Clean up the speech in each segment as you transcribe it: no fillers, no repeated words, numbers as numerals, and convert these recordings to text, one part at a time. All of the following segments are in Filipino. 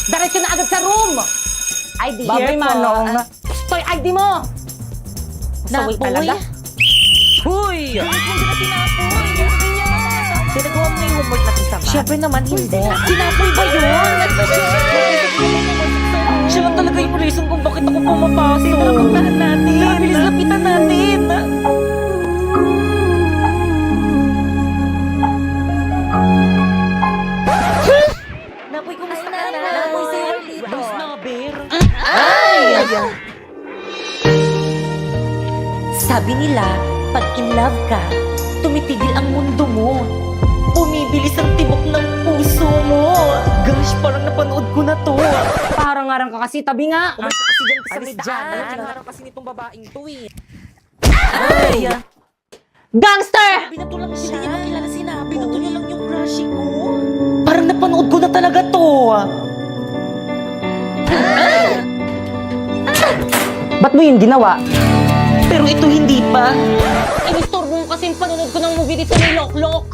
Diretso na agad sa room! ID. Babay, Manong. Toy, ID mo! Pasaway talaga. Huy! Pinagawa mo na yung homework natin sa Siyempre naman, hindi. Sinapoy ba yun? Siya lang talaga yung reason kung bakit ako pumapasok. Tara, puntahan natin. Tara, bilis lapitan natin. Napoy, kumusta ka na? Napoy, sa'yo dito. Snobber. Ay! Sabi nila, pag in love ka, tumitigil ang mundo mo. Bumibilis ang tibok ng puso mo. Gosh, parang napanood ko na to. Parang-arang ka kasi, tabi nga. Umalis ka kasi dyan sa Alis may dyan. daan. Kinarang kasi nitong babaeng to eh. Ay! Gangster! Binato lang siya. Hindi niya makilala sinabi. Binato niya lang yung crush ko. Parang napanood ko na talaga to. Ba't mo yun ginawa? Pero ito hindi pa. Inistorbo mo kasi yung panonood ko ng movie dito ni Loklok.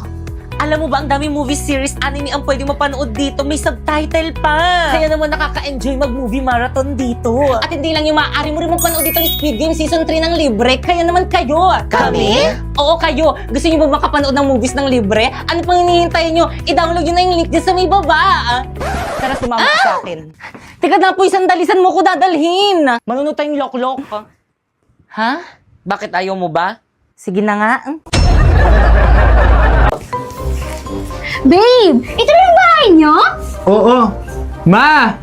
Alam mo ba, ang daming movie series, anime ang pwede mapanood dito. May subtitle pa. Kaya naman nakaka-enjoy mag-movie marathon dito. At hindi lang yung maaari mo rin mong panood dito ni Squid Game Season 3 ng libre. Kaya naman kayo. Kami? Oo, kayo. Gusto niyo ba makapanood ng movies ng libre? Ano pang hinihintay niyo? I-download nyo na yung link dyan sa may baba. Tara, sumama ka sa akin. Teka na po, isang dalisan mo ko dadalhin. Manunod tayong Loklok. Ha? Bakit ayaw mo ba? Sige na nga. Babe, ito na yung bahay niyo? Oo. Ma!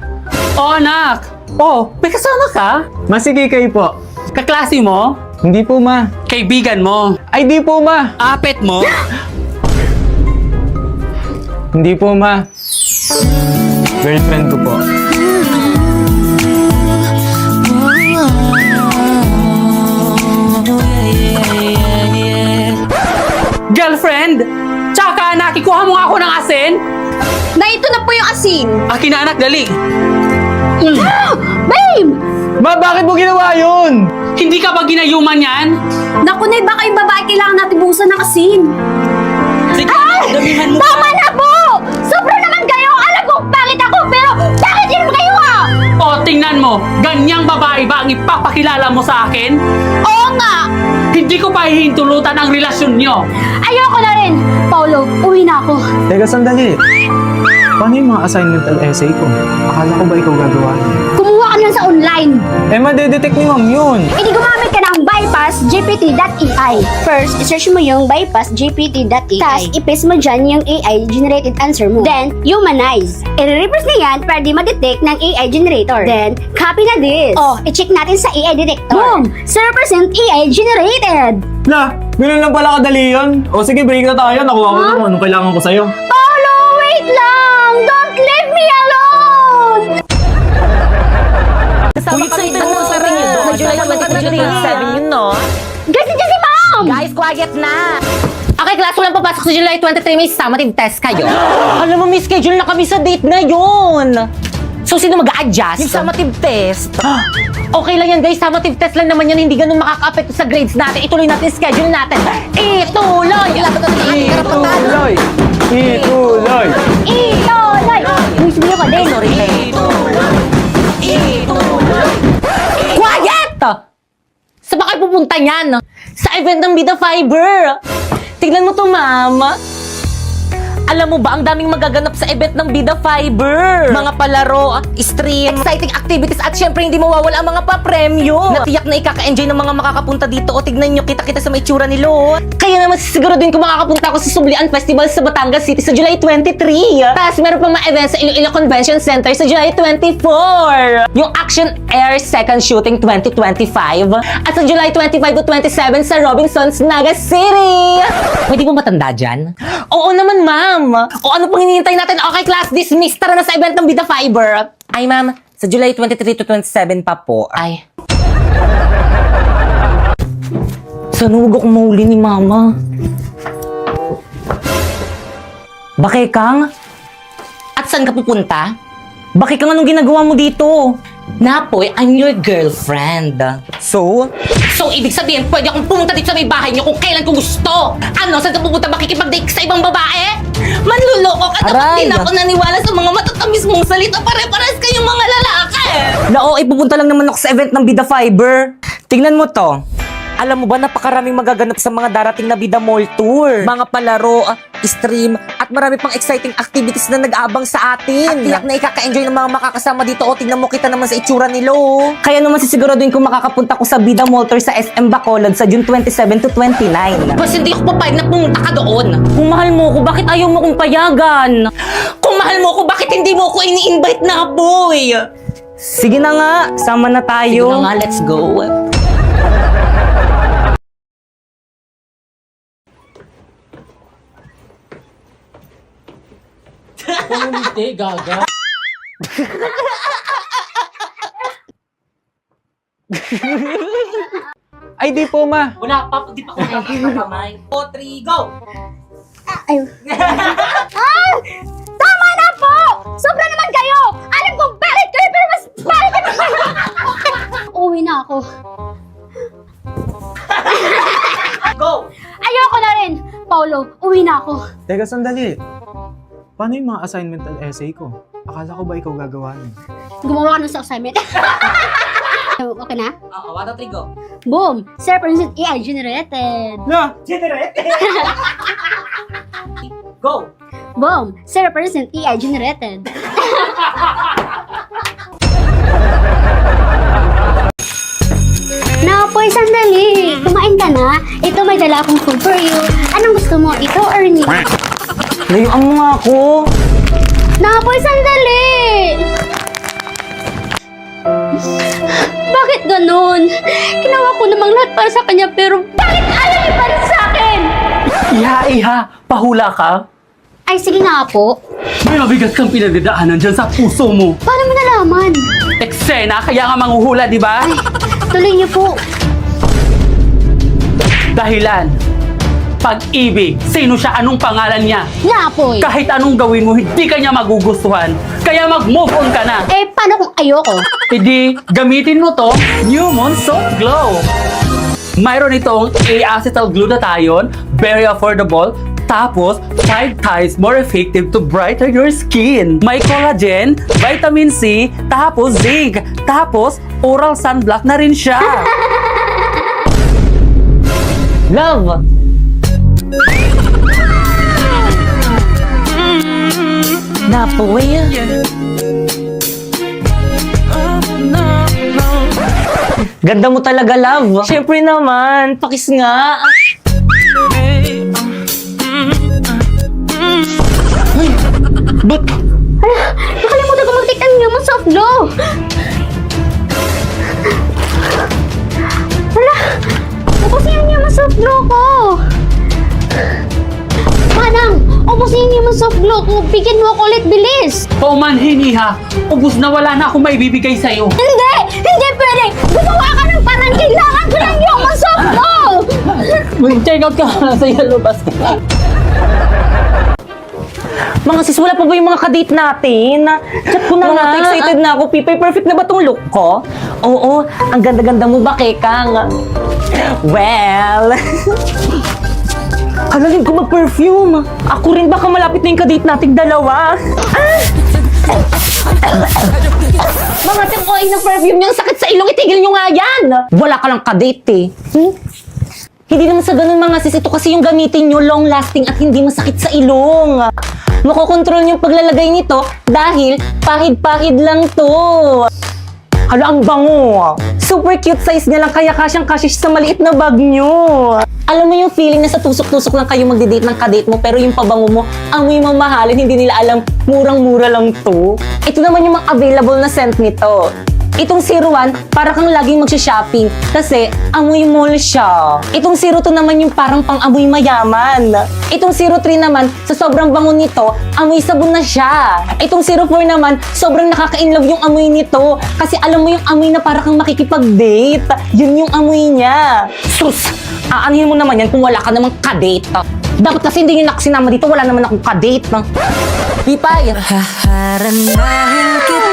Oh, anak! Oh, may kasama ka? Masige kayo po. Kaklase mo? Hindi po, ma. Kaibigan mo? Ay, di po, ma. Apet mo? Hindi po, ma. Girlfriend ko po. Girlfriend? Tsaka anak, ikuha mo nga ako ng asin? Na ito na po yung asin. Akin na anak, dali. Babe! Ma, bakit mo ginawa yun? Hindi ka ba ginayuman yan? Naku, Nay, baka yung babae kailangan natin buhusan ng asin. Sige, damihan mo. Tama na po! Sobra naman kayo! Alam kong pangit ako, pero bakit yun kayo ah? O, tingnan mo. Ganyang babae ba ang ipapakilala mo sa akin? Oo nga! Hindi ko pa hihintulutan ang relasyon nyo. Ayoko na rin! Paulo, uwi na ako. Teka, sandali. Paano yung mga assignmental essay ko? Akala ko ba ikaw gagawa yun? Kumuha ka lang sa online. Eh, madedetect ni ma'am yun. Hindi gumamit ka ng bypassgpt.ai. First, search mo yung bypassgpt.ai. Tapos, i-paste mo dyan yung AI-generated answer mo. Then, humanize. I-reverse na yan para di ma-detect ng AI generator. Then, copy na this. Oh, i-check natin sa AI detector. Boom! 0% AI generated. La, ganun lang pala kadali yun. O sige, break na tayo. Nakuha ko na kung anong kailangan ko sa'yo. Paulo, wait lang! Don't leave me alone! Uy, excited mo sa rin yun. Sa July 7 yun, no? Guys, nandiyan si Ma'am! Guys, quiet na! Okay, class, walang papasok sa July 23. May summative test kayo. Alam mo, may schedule na kami sa date na yun. So, sino mag-a-adjust? Yung summative test. Okay lang yan, guys. Summative test lang naman yan. Hindi ganun makaka-apekto sa grades natin. Ituloy natin yung schedule natin. Ituloy! Ituloy! Ituloy! Ituloy! Miss mo ka din. Sorry, Quiet! Saan ba kayo pupunta niyan? Sa event ng Bida Fiber. Tignan mo to, ma'am. Alam mo ba, ang daming magaganap sa event ng Bida Fiber. Mga palaro, stream, Exciting activities at syempre hindi mawawala ang mga papremyo. natiyak na ikaka-enjoy ng mga makakapunta dito. O tignan nyo, kita-kita sa may tsura ni Lo. Kaya naman siguro din kung makakapunta ako sa Sublian Festival sa Batangas City sa July 23. Tapos meron pa mga events sa Iloilo Convention Center sa July 24. Yung Action Air Second Shooting 2025. At sa July 25 to 27 sa Robinsons, Naga City. Pwede mo matanda dyan? Oo naman, ma'am. O ano pang hinihintay natin? Okay, class, dismissed. Tara na sa event ng Bida Fiber. Ay, ma'am, sa July 23 to 27 pa po. Ay. Sanugo kong mahuli ni Mama. Bakit, Kang? At saan ka pupunta? Bakit ka anong ginagawa mo dito? Napoy, I'm your girlfriend. So? So, ibig sabihin, pwede akong pumunta dito sa may bahay niyo kung kailan ko gusto. Ano, saan ka pupunta? Makikipag-date ka sa ibang babae? Manluloko ka, dapat Aray! din ako naniwala sa mga matatamis mong salita. Pare-pares kayong mga lalaki. Oo, ipupunta lang naman ako sa event ng Bida Fiber. Tingnan mo to. Alam mo ba, napakaraming magaganap sa mga darating na Bida Mall Tour. Mga palaro, stream, at marami pang exciting activities na nag-aabang sa atin. At tiyak na ikaka-enjoy ng mga makakasama dito. O, tingnan mo, kita naman sa itsura nilo. Kaya naman sisiguraduhin kung makakapunta ko sa Bida Mall Tour sa SM Bacolod sa June 27 to 29. Basta hindi ako papayag na pumunta ka doon. Kung mahal mo ko, bakit ayaw mo kong payagan? Kung mahal mo ako, bakit hindi mo ako ini-invite na, boy? Sige na nga, sama na tayo. Sige na nga, let's go. Pumulite, gaga. Ay, di po, ma. Wala pa, di pa ako kamay. 4, 3, go! Ay. Ah! Tama na po! Sobra naman kayo! Alam kong bakit kayo, pero mas bakit kayo! Uwi na ako. Go! Ayoko na rin! Paulo, uwi na ako. Teka, sandali. Paano yung mga assignment at essay ko? Akala ko ba ikaw gagawa nun? Gumawa ka na sa assignment. Okay na? Oo, 1, 2, 3, go! Boom! 0% AI generated. Na! Go! Boom! 0% AI generated. Napoy, sandali! Kumain ka na? Ito may dala akong food for you. Anong gusto mo? Ito or ni? Layuan mo nga ako. Napoy, sandali! Bakit ganun? Ginawa ko namang lahat para sa kanya pero bakit ayaw niya pa rin sa akin? Iha, pahula ka? Ay, sige nga po. May mabigat kang pinagdadaanan dyan sa puso mo. Paano mo nalaman? Eksena, kaya nga manghuhula, di ba? Ay, tuloy niyo po. Dahilan. Pag-ibig. Sino siya? Anong pangalan niya? Napoy! Kahit anong gawin mo, hindi ka niya magugustuhan. Kaya mag-move on ka na. Eh, paano kung ayoko? Hindi, gamitin mo to, New Moon Soft Glow. Mayroon itong acetalglutathione, very affordable, tapos 5 times more effective to brighten your skin. May collagen, vitamin C, tapos zinc, tapos oral sunblock na rin siya. Love! Napoy? Ganda mo talaga, love. Siyempre naman, pakis nga. But, Nakalimutan ko mag-take ang Human Soft Glow. Wala. Ubusin yung Human Soft Glow ko. Manang, ubusin yung Human Soft Glow ko. Bigyan mo ako ulit, bilis. paumanhin, Iha. Ubus na, wala na akong maibibigay sa'yo. Hindi! Hindi pwede! Gumawa ka ng parang kailangan ko ng Human Soft Glow! Check out ka na sa yellow basket. Mga sis, wala pa ba yung mga kadate natin? Chat ko na nga. Excited na ako, Pipay. Perfect na ba tong look ko? Oo, ang ganda-ganda mo ba, Kekang? Well... Halalin ko mag-perfume. Ako rin, baka malapit na yung kadate nating dalawa. Mga tikoy ng perfume niyang sakit sa ilong, itigil niyo nga yan! Wala ka lang kadate eh. Hindi naman sa ganun mga sis, ito kasi yung gamitin nyo, long-lasting at hindi masakit sa ilong. Makokontrol yung paglalagay nito dahil pahid-pahid lang to. Hala, ang bango. Super cute size niya lang kaya kasyang-kasya siya sa maliit na bag nyo. Alam mo yung feeling na sa tusok-tusok lang kayo magdi-date ng kadate mo pero yung pabango mo, amoy mamahalin, hindi nila alam, murang-mura lang to. Ito naman yung mga available na scent nito. Itong 01, para kang laging magsha-shopping kasi amoy mall siya. Itong 02 naman yung parang pang-amoy mayaman. Itong 03 naman, sa sobrang bango nito, amoy sabon na siya. Itong 04 naman, sobrang nakaka-inlove yung amoy nito kasi alam mo yung amoy na para kang makikipag-date. Yun yung amoy niya. Sus! Aanhin mo naman yan kung wala ka namang kadate. Dapat kasi hindi nyo nakasinama dito, wala naman akong kadate. Pipay! Haharanahin kita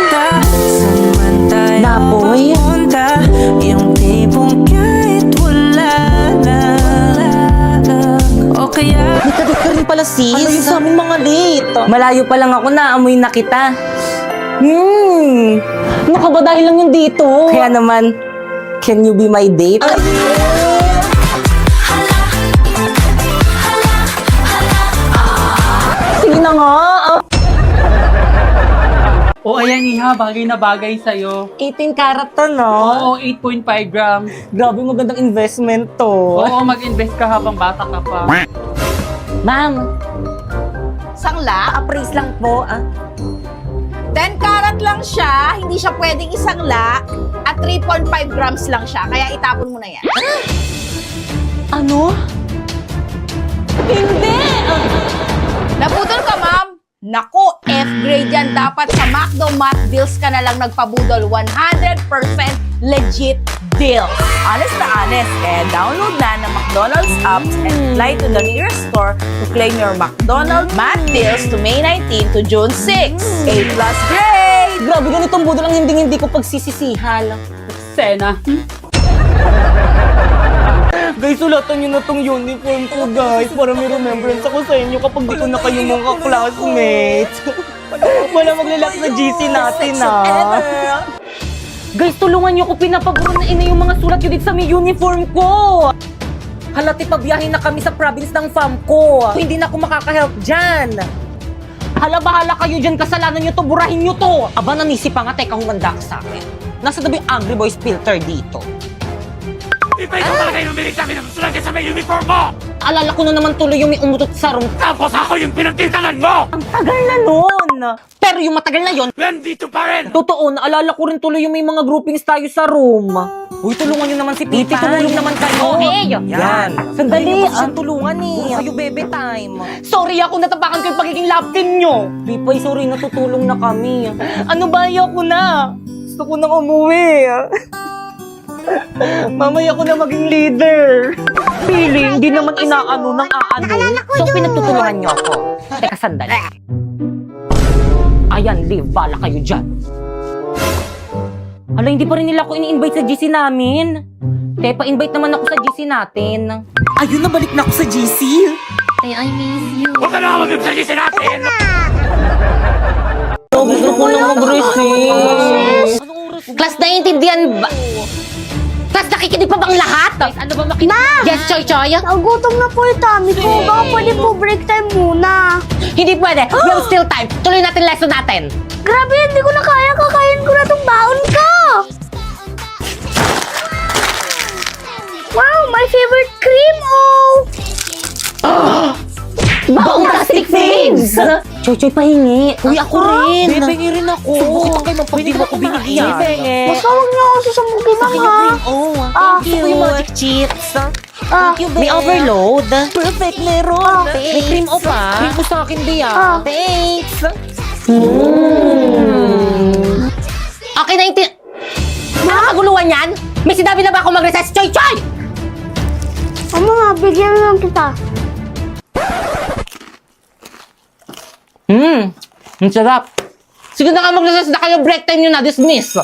Malayo pa lang ako na, amoy na kita. Ano ka ba dahil lang yung dito? Kaya naman, can you be my date? Sige na nga. O ayan Iha, bagay na bagay sa'yo. 18 karat to, no? Oo, 8.5 grams. Grabe, magandang investment to. Oo, mag-invest ka habang bata ka pa. Ma'am, Sangla? Appraise lang po. 10 karat lang siya, hindi siya pwedeng isangla, at 3.5 grams lang siya, kaya itapon mo na yan. ano? Hindi! Nabudol ka, ma'am? Naku, F-grade yan. Dapat sa McDo Math Deals ka na lang nagpabudol. 100% legit deal. Honest na honest. Kaya download na ng McDonald's apps and fly to the nearest store to claim your McDonald's Math Deals to May 19 to June 6. A+ grade! Grabe, ganitong budol ang hindi ko pagsisisihal. Sena. Guys, sulatan nyo na tong uniform ko, guys. Para may remembrance ako sa inyo kapag di ko na kayo mga classmates. Wala maglalak na GC natin, Guys, tulungan nyo ko. Pinapaburo na ina yung mga sulat yun dito sa may uniform ko. Halati pabiyahin na kami sa province ng fam ko. Hindi na ako makaka-help dyan. Hala, bahala kayo dyan. Kasalanan nyo to. Burahin nyo to. Aba, nanisip pa nga. Teka, humanda ka sa akin. Nasa tabi yung Angry Boys filter dito. Iba ikaw talaga yung umilig sa akin ng sulat sa may uniform mo! Alala ko na naman tuloy yung may umutot sa room. Tapos ako yung pinagtitangan mo! Ang tagal na nun. Pero yung matagal na yon, Nandito pa rin! totoo, naalala ko rin tuloy yung may mga groupings tayo sa room. Uy, tulungan nyo naman si Titi. Tumulong naman kayo. Okay. Yan. Sandali, Siyang tulungan eh. Puro Kayo bebe time. Sorry ako, natapakan ko yung pagiging love team nyo. Pipay, sorry, natutulong na kami. Ano ba, ayoko na. Gusto ko nang umuwi. Mamaya ko na maging leader. Feeling, di naman inaano ng aano. So, pinagtutulungan nyo ako. Teka, sandali. Ayan, live, bala kayo dyan. Hala, hindi pa rin nila ako ini-invite sa GC namin. Te, pa-invite naman ako sa GC natin. Ayun, nabalik na ako sa GC. Huwag ka na mag-ibsagisi natin! Gusto ko nang mag-receive. Class, naiintindihan ba? Class, nakikinig pa bang lahat? Ano ba makinig? Yes, Choy Choy? Nagutom na po yung tummy ko. Baka pwede po break time muna. Hindi pwede. We have still time. Tuloy natin lesson natin. Grabe, hindi ko na kaya. Kakain ko na tong baon ko. Wow, my favorite cream, Baong plastic things! Choy Choy, pahingi. Uy, ako rin. Bebe rin ako. Subukit kayo pag di mo ko binigyan. Basta huwag niyo ako susumugin, ma'am, ha? Oh, Thank gusto ko yung magic chips. Ah, May overload. Perfect, meron. May cream o pa? Cream ko sa akin, Bea. Thanks. Okay, nakakaguluhan yan? May sinabi na ba ako mag-recess? Choy Choy! Ama nga, bigyan na lang kita. Ang sarap. Sige na nga mag-recess na kayo. Break time nyo na. Dismiss.